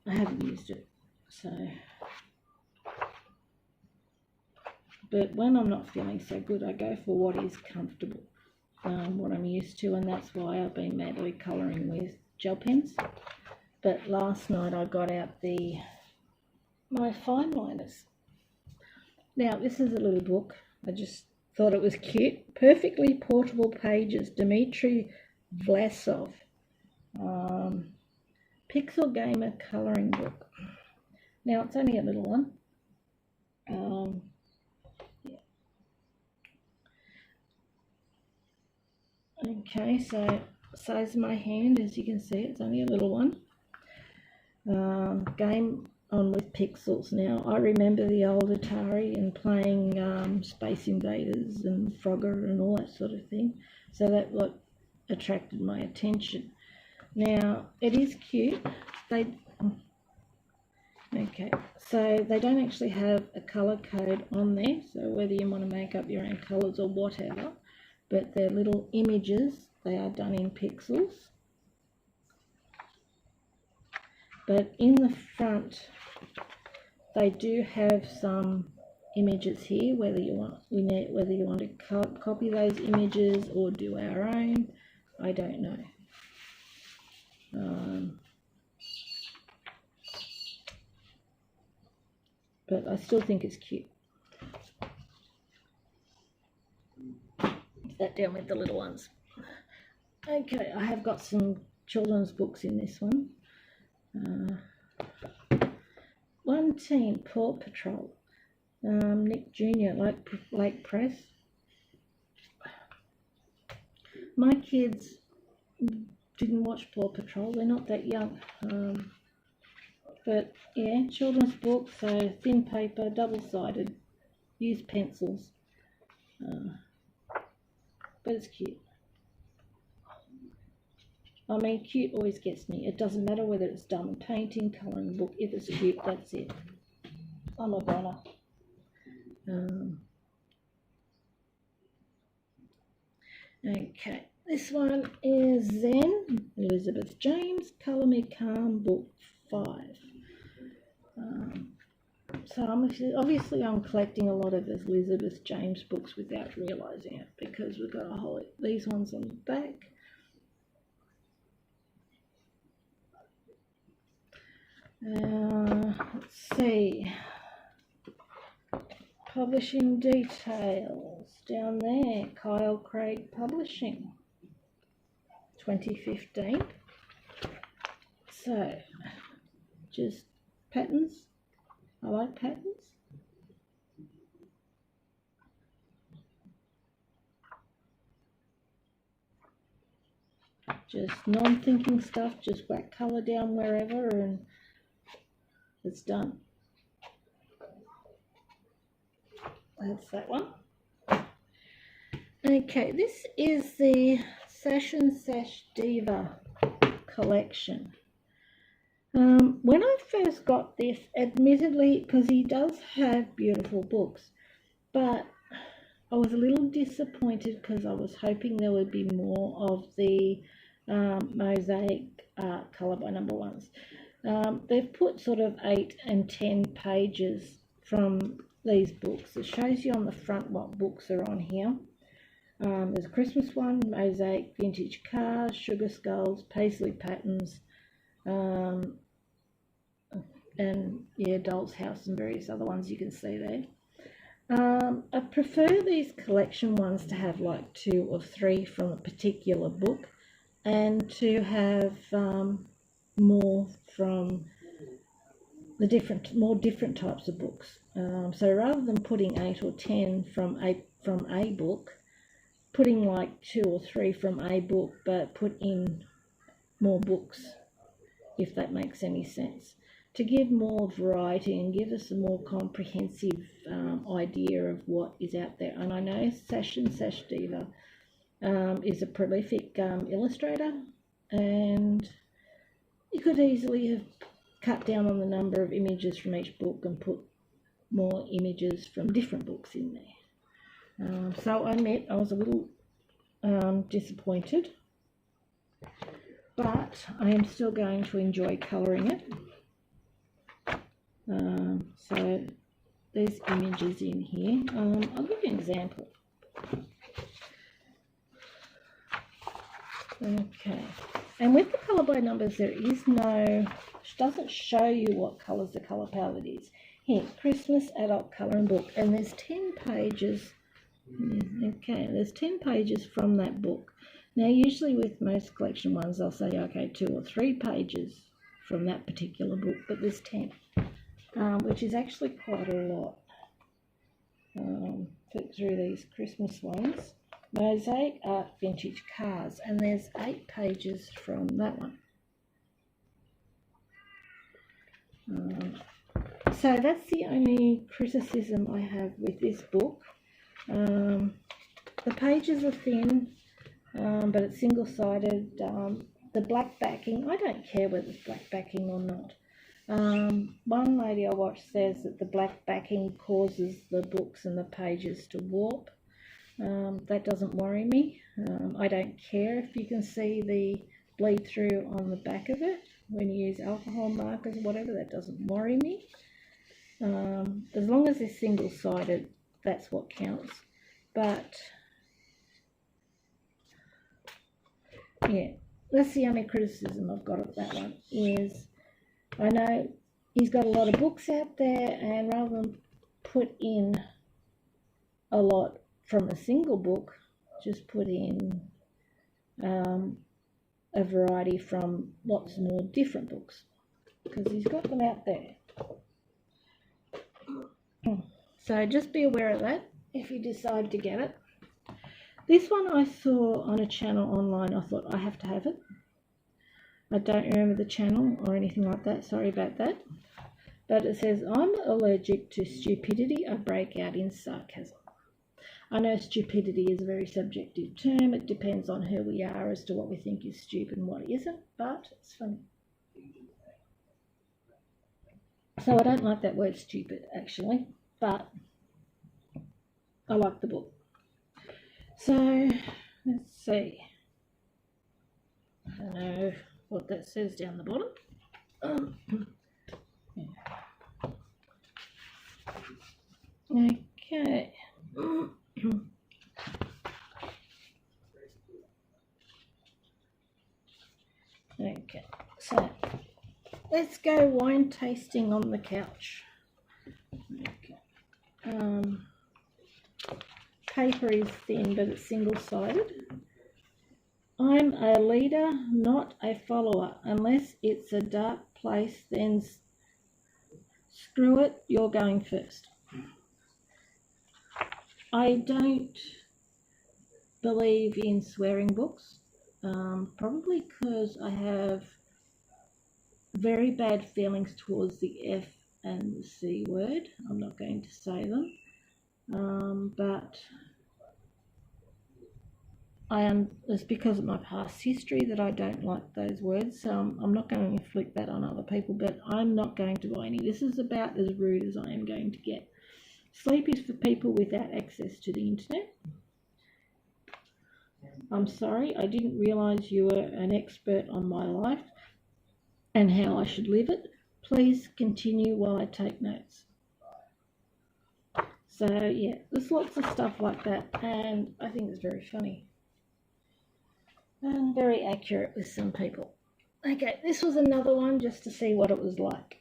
I haven't used it, so. But when I'm not feeling so good, I go for what is comfortable, what I'm used to, and that's why I've been madly colouring with gel pens. But last night I got out my fine liners. Now, this is a little book. I just thought it was cute. Perfectly Portable Pages, Dimitri, Vlassof. Pixelgamer colouring book. Now, it's only a little one. Yeah. Okay, so size of my hand, as you can see, it's only a little one. Game on with pixels. Now, I remember the old Atari and playing Space Invaders and Frogger and all that sort of thing. So that's what attracted my attention. Now, it is cute. Okay, so they don't actually have a colour code on there, so whether you want to make up your own colours or whatever, but they're little images. They are done in pixels. But in the front, they do have some images here, whether you want to copy those images or do our own, I don't know. But I still think it's cute. Put that down with the little ones. Okay, I have got some children's books in this one. One Teen, Paw Patrol, Nick Jr., Lake Press. My kids didn't watch Paw Patrol, they're not that young. But yeah, children's book, so thin paper, double-sided, use pencils. But it's cute. I mean, cute always gets me. It doesn't matter whether it's done painting, colouring book. If it's cute, that's it. I'm a goner. Okay, this one is Zen, Elizabeth James, Colour Me Calm, Book 5. So obviously I'm collecting a lot of Elizabeth James books without realising it, because we've got these ones on the back. Let's see, publishing details down there, Kyle Craig Publishing, 2015. So just patterns. I like patterns. Just non-thinking stuff, just whack colour down wherever and it's done. That's that one. Okay, this is the Sash and Sash Diva collection. When I first got this, admittedly, because he does have beautiful books, but I was a little disappointed because I was hoping there would be more of the mosaic colour by number ones. They've put sort of 8 and 10 pages from these books. It shows you on the front what books are on here. There's a Christmas one, mosaic, vintage cars, sugar skulls, Paisley patterns, and yeah, Doll's House and various other ones you can see there. I prefer these collection ones to have like 2 or 3 from a particular book, and to have more from the more different types of books. So rather than putting 8 or 10 from a book, putting like 2 or 3 from a book, but put in more books, if that makes any sense, to give more variety and give us a more comprehensive idea of what is out there. And I know Sash and Sash Diva is a prolific illustrator, and you could easily have cut down on the number of images from each book and put more images from different books in there. So I admit I was a little disappointed, but I am still going to enjoy colouring it. So there's images in here. I'll give you an example. Okay, and with the colour by numbers, there is no, doesn't show you what colours the colour palette is. Here, Christmas adult colouring book, and there's 10 pages. Okay, there's 10 pages from that book. Now, usually with most collection ones, I'll say, okay, 2 or 3 pages from that particular book, but there's 10, which is actually quite a lot. Flip through these Christmas ones. Mosaic art vintage cars, and there's 8 pages from that one. So that's the only criticism I have with this book. The pages are thin, but it's single-sided. The black backing, I don't care whether it's black backing or not. One lady I watched says that the black backing causes the books and the pages to warp. That doesn't worry me. I don't care if you can see the bleed through on the back of it when you use alcohol markers or whatever. That doesn't worry me. As long as they're single-sided, that's what counts. But yeah, that's the only criticism I've got of that one. Is I know he's got a lot of books out there, and rather than put in a lot from a single book, just put in a variety from lots more different books, because he's got them out there. So just be aware of that if you decide to get it. This one I saw on a channel online. I thought I have to have it. I don't remember the channel or anything like that. Sorry about that. But it says, I'm allergic to stupidity. I break out in sarcasm. I know stupidity is a very subjective term. It depends on who we are as to what we think is stupid and what isn't, but it's funny. So I don't like that word stupid, actually, but I like the book. So let's see. I don't know what that says down the bottom. Okay. Okay, so let's go wine tasting on the couch. Okay. Paper is thin, but it's single-sided. I'm a leader, not a follower. Unless it's a dark place, then screw it, you're going first. I don't believe in swearing books, probably because I have very bad feelings towards the F and the C word. I'm not going to say them, but it's because of my past history that I don't like those words, so I'm not going to inflict that on other people, but I'm not going to buy any. This is about as rude as I am going to get. Sleep is for people without access to the internet. I'm sorry, I didn't realise you were an expert on my life and how I should live it. Please continue while I take notes. So yeah, there's lots of stuff like that, and I think it's very funny and very accurate with some people. Okay, this was another one just to see what it was like.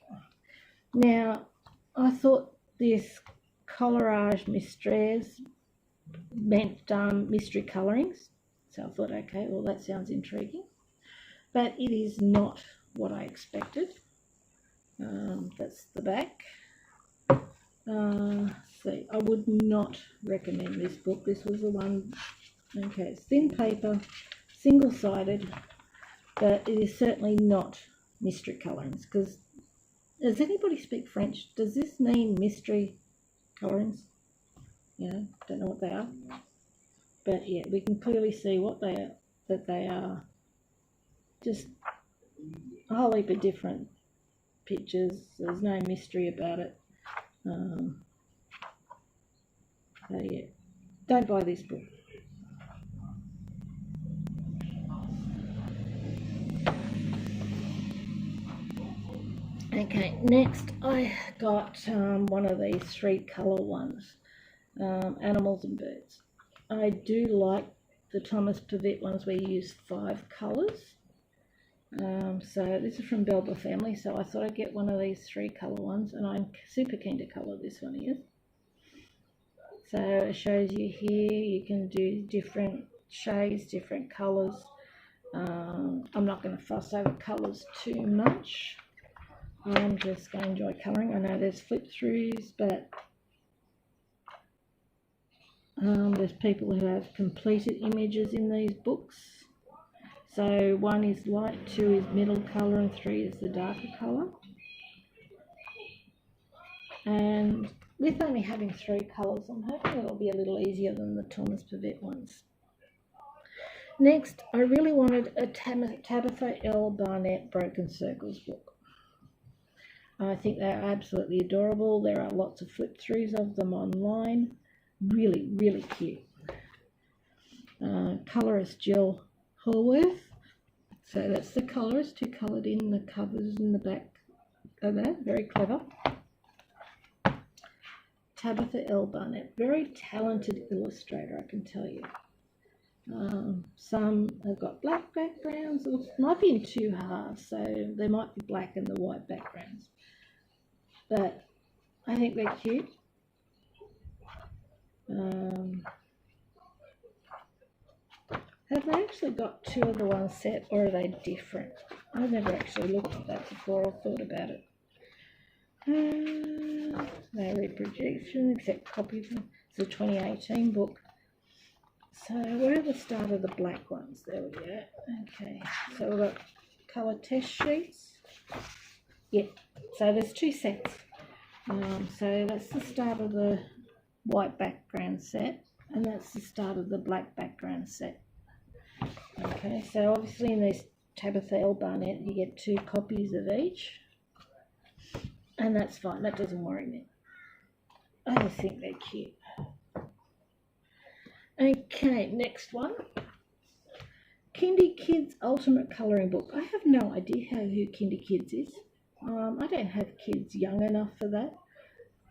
Now, I thought this Colorage Mystres meant mystery colourings, so I thought, okay, well that sounds intriguing, but it is not what I expected. That's the back. See, I would not recommend this book. This was the one, okay, it's thin paper, single-sided, but it is certainly not mystery colourings, because does anybody speak French? Does this mean mystery colourings? You know, don't know what they are. But yeah, we can clearly see what they are, that they are just a whole heap of different pictures. There's no mystery about it. So yeah, don't buy this book. Okay, next I got one of these 3 colour ones, Animals and Birds. I do like the Thomas Pavett ones where you use 5 colours. So this is from Belba Family, so I thought I'd get one of these 3 colour ones, and I'm super keen to colour this one is. So it shows you here, you can do different shades, different colours. I'm not going to fuss over colours too much. I'm just going to enjoy colouring. I know there's flip throughs, but there's people who have completed images in these books. So 1 is light, 2 is middle colour, and 3 is the darker colour. And with only having 3 colours, I'm hoping it'll be a little easier than the Thomas Pavett ones. Next, I really wanted a Tabitha L. Barnett Broken Circles book. I think they're absolutely adorable. There are lots of flip throughs of them online. Really, really cute. Colorist Jill Horworth. So that's the colorist who coloured in the covers in the back of that. Very clever. Tabitha L. Barnett. Very talented illustrator, I can tell you. Some have got black backgrounds. It might be in 2 halves, so they might be black and the white backgrounds. But I think they're cute. Have they actually got 2 of the one set, or are they different? I've never actually looked at that before or thought about it. No reproduction, except copy of them. It's a 2018 book. So where are the start of the black ones? There we go. Okay, so we've got colour test sheets. Yeah, so there's 2 sets. So that's the start of the white background set, and that's the start of the black background set. Okay, so obviously in this Tabitha L. Barnett you get 2 copies of each, and that's fine, that doesn't worry me. I just think they're cute. Okay, next one. Kindy Kids Ultimate Colouring Book. I have no idea who Kindy Kids is. I don't have kids young enough for that.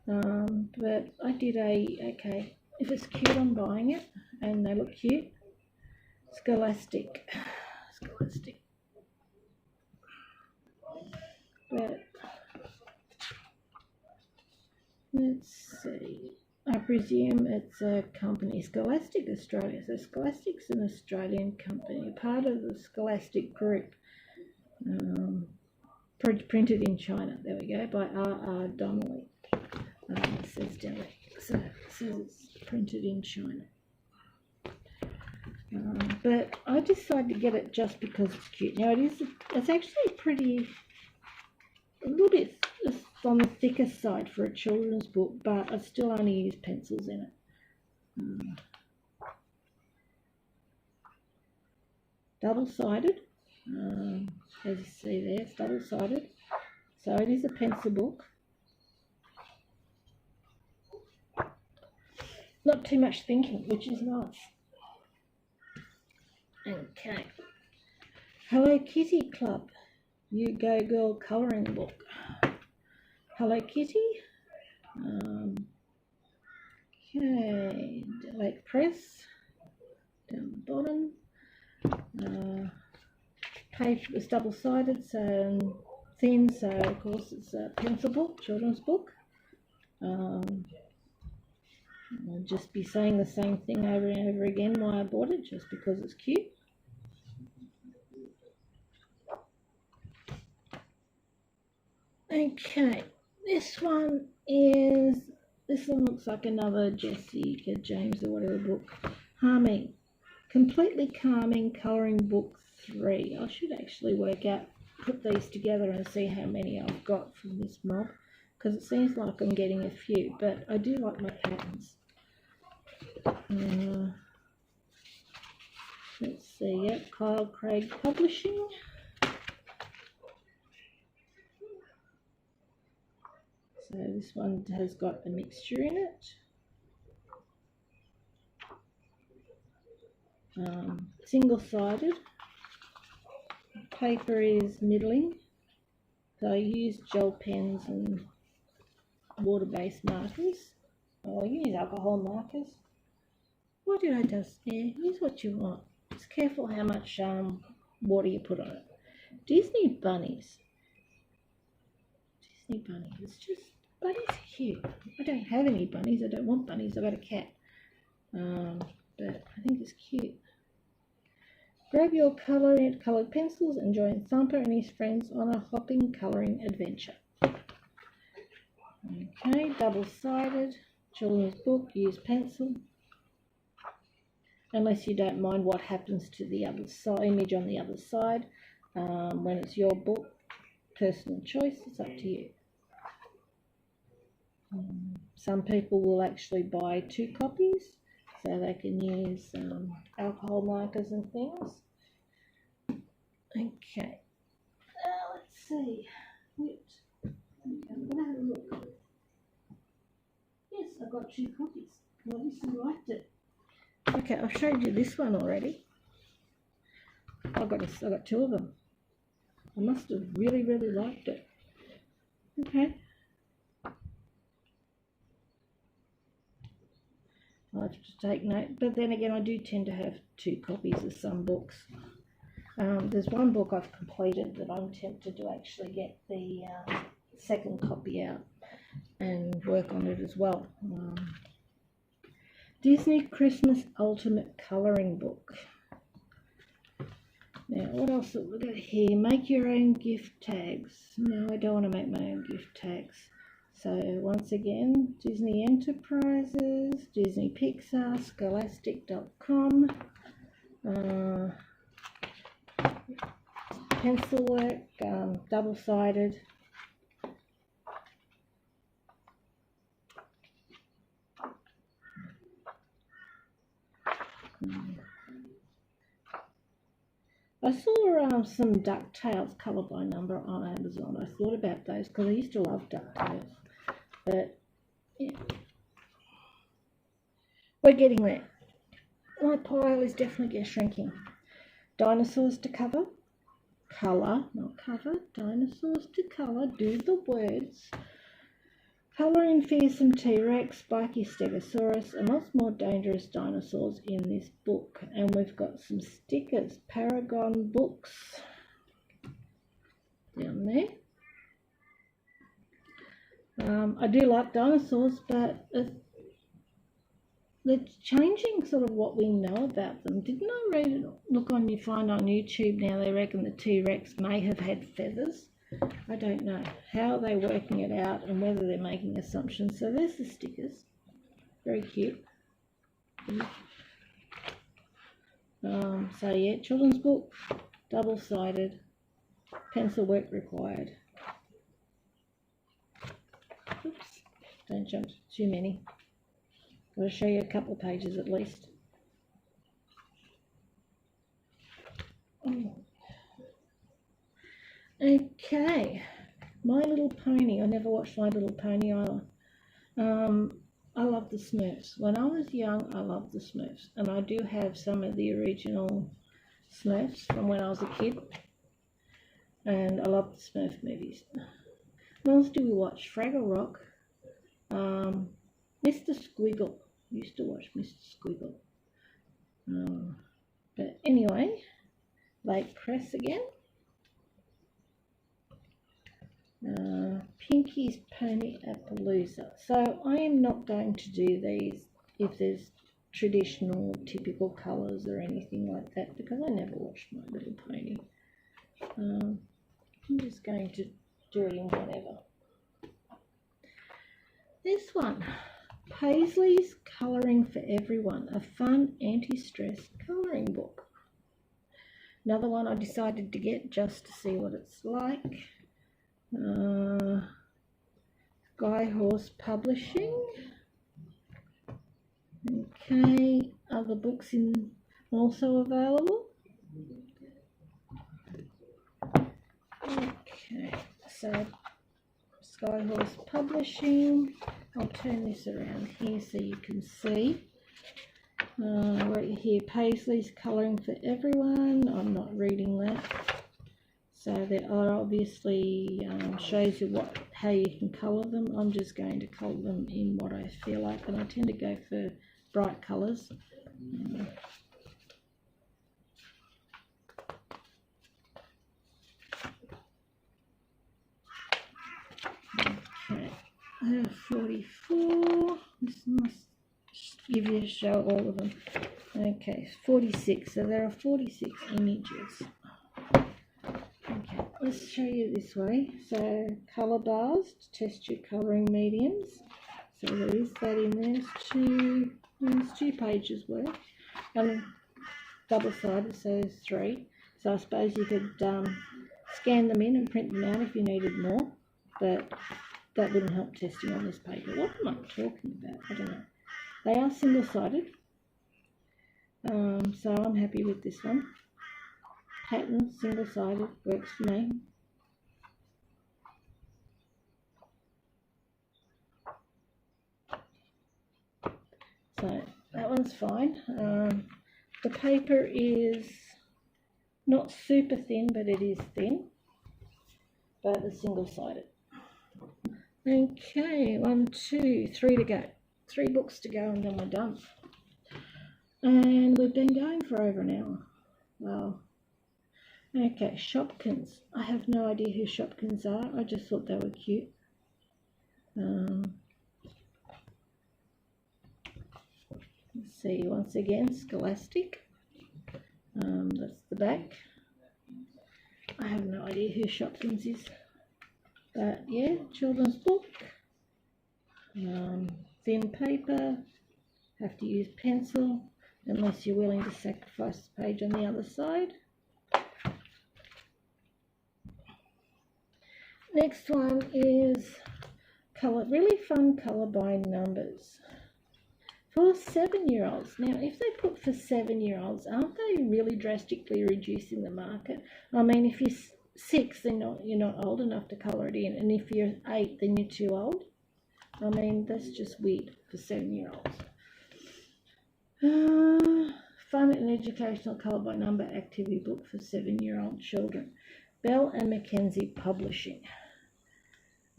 But I did okay, if it's cute I'm buying it, and they look cute. Scholastic. But let's see. I presume it's a company, Scholastic Australia. So Scholastic's an Australian company, part of the Scholastic Group. Printed in China. There we go, by R.R. Donnelly. It says down there. So it says it's printed in China. But I decided to get it just because it's cute. Now it's actually pretty, a little bit on the thicker side for a children's book, but I still only use pencils in it. Double-sided, as you see there, it's double-sided. So it is a pencil book. Not too much thinking, which is nice. Okay. Hello Kitty Club. You Go Girl colouring book. Hello Kitty. Okay, Lake Press down the bottom. Page was double-sided, so thin, so of course it's a pencil book, children's book. I'll just be saying the same thing over and over again why I bought it, just because it's cute. Okay, this one looks like another Jessica James or whatever book. Calming, completely calming colouring book 3. I should actually put these together and see how many I've got from this mob, because it seems like I'm getting a few, but I do like my patterns. Let's see, yep, Kyle Craig Publishing. So this one has got a mixture in it. Single-sided. Paper is middling. So I use gel pens and water-based markers. I'll use alcohol markers. Why did I just use what you want? Just careful how much water you put on it. Disney bunnies. Disney bunnies. It's just, bunnies are cute. I don't have any bunnies. I don't want bunnies. I've got a cat. But I think it's cute. Grab your coloured pencils and join Thumper and his friends on a hopping colouring adventure. Okay, double-sided, children's book, use pencil. Unless you don't mind what happens to the other side, image on the other side. When it's your book, personal choice, it's up to you. Some people will actually buy 2 copies, so they can use alcohol markers and things. Okay, let's see. Okay, I'm going to have a look. Yes, I got 2 copies. I obviously liked it. Okay, I've showed you this one already. I got 2 of them. I must have really, really liked it. Okay. I'll have to take note, but then again I do tend to have 2 copies of some books. There's one book I've completed that I'm tempted to actually get the second copy out and work on it as well. Disney Christmas Ultimate Colouring Book. Now, what else have we got here? Make your own gift tags. No, I don't want to make my own gift tags. So, once again, Disney Enterprises, Disney Pixar, Scholastic.com, pencil work, double-sided. I saw some DuckTales colour by number on Amazon. I thought about those because I used to love DuckTales. But, yeah. We're getting there. My pile is definitely shrinking. Dinosaurs to cover. Colour, not cover. Dinosaurs to colour. Do the words. Colouring fearsome T-Rex, spiky Stegosaurus, and lots more dangerous dinosaurs in this book. And we've got some stickers. Paragon Books down there. I do like dinosaurs, but they're changing sort of what we know about them. Didn't I find on YouTube now they reckon the T-Rex may have had feathers. I don't know how they're working it out and whether they're making assumptions. So there's the stickers. Very cute. So yeah, children's book, double-sided, pencil work required. Oops, don't jump too many. I'll show you a couple of pages at least. Okay, My Little Pony. I never watched My Little Pony either. I love the Smurfs. When I was young, I loved the Smurfs. And I do have some of the original Smurfs from when I was a kid. And I love the Smurf movies. What else do we watch? Fraggle Rock. Mr. Squiggle. Used to watch Mr. Squiggle. But anyway, late press again. Pinky's Pony Appaloosa. So I am not going to do these if there's traditional typical colours or anything like that, because I never watched My Little Pony. I'm just going to do it in whatever. This one, Paisley's Colouring for Everyone, a fun anti-stress colouring book. Another one I decided to get just to see what it's like. Sky Horse Publishing. Okay, other books also available. Okay, so Sky Horse Publishing. I'll turn this around here so you can see. Right here, Paisley's Colouring for Everyone. I'm not reading that. So there are obviously shows you how you can colour them. I'm just going to colour them in what I feel like, and I tend to go for bright colours. Okay, 44. This must give you a show all of them. Okay, 46. So there are 46 images. Okay, let's show you this way. So colour bars to test your colouring mediums. So there is that in there. There's two pages worth. And double-sided, so there's 3. So I suppose you could scan them in and print them out if you needed more, but that wouldn't help testing on this paper. What am I talking about? I don't know. They are single-sided, so I'm happy with this one. Pattern, single-sided, works for me. So that one's fine. The paper is not super thin, but it is thin, but it's single-sided. Okay, 1, 2, 3 to go. 3 books to go and then we're done. And we've been going for over an hour. Wow. Okay, Shopkins. I have no idea who Shopkins are. I just thought they were cute. Let's see, once again, Scholastic. That's the back. I have no idea who Shopkins is. But yeah, children's book. Thin paper. Have to use pencil unless you're willing to sacrifice the page on the other side. Next one is really fun colour by numbers for 7-year-olds. Now, if they put for 7-year-olds, aren't they really drastically reducing the market? I mean, if you're 6, then you're not old enough to colour it in, and if you're 8, then you're too old. I mean, that's just weird for 7-year-olds. Fun and educational colour by number activity book for 7-year-old children. Bell and Mackenzie Publishing.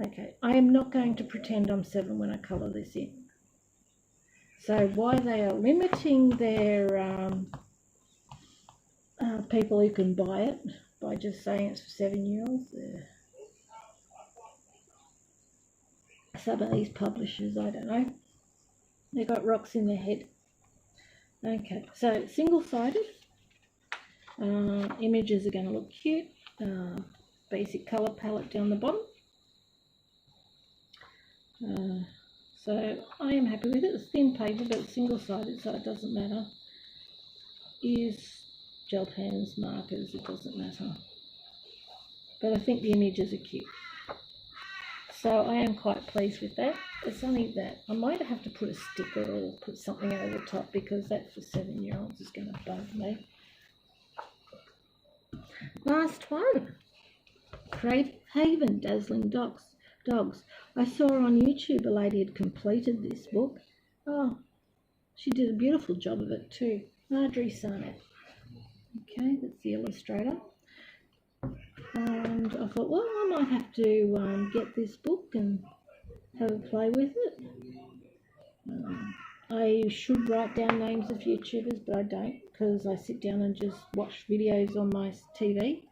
Okay, I am not going to pretend I'm 7 when I colour this in. So why they are limiting their people who can buy it by just saying it's for 7-year-olds. Some of these publishers, I don't know. They've got rocks in their head. Okay, so single-sided. Images are going to look cute. Basic colour palette down the bottom. So I am happy with it. It's thin paper, but it's single-sided, so it doesn't matter. Use gel pens, markers, it doesn't matter. But I think the images are cute. So I am quite pleased with that. It's only that I might have to put a sticker or put something over the top, because that for 7-year-olds is going to bug me. Last one. Creative Haven, Dazzling Dogs. I saw on YouTube a lady had completed this book. Oh, she did a beautiful job of it too. Marjorie Sarnett. Okay, that's the illustrator. And I thought, well, I might have to get this book and have a play with it. I should write down names of YouTubers, but I don't, because I sit down and just watch videos on my TV.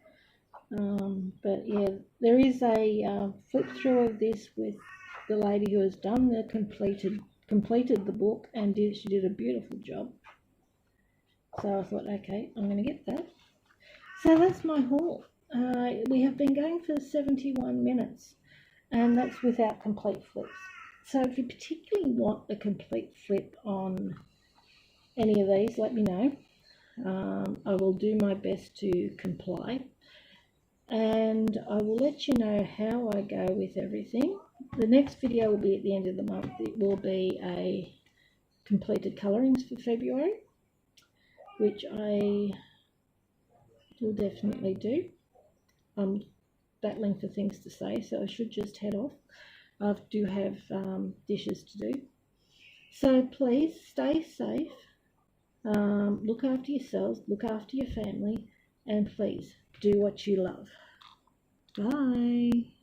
But yeah, there is a flip through of this with the lady who has done the completed the book, and she did a beautiful job. So I thought, okay, I'm going to get that. So that's my haul. We have been going for 71 minutes, and that's without complete flips. So if you particularly want a complete flip on any of these, let me know. I will do my best to comply, and I will let you know how I go with everything. The next video will be at the end of the month. It will be a completed colourings for February, which I will definitely do. I'm battling for things to say, so I should just head off. I do have dishes to do. So please stay safe, look after yourselves, look after your family, and please do what you love. Bye.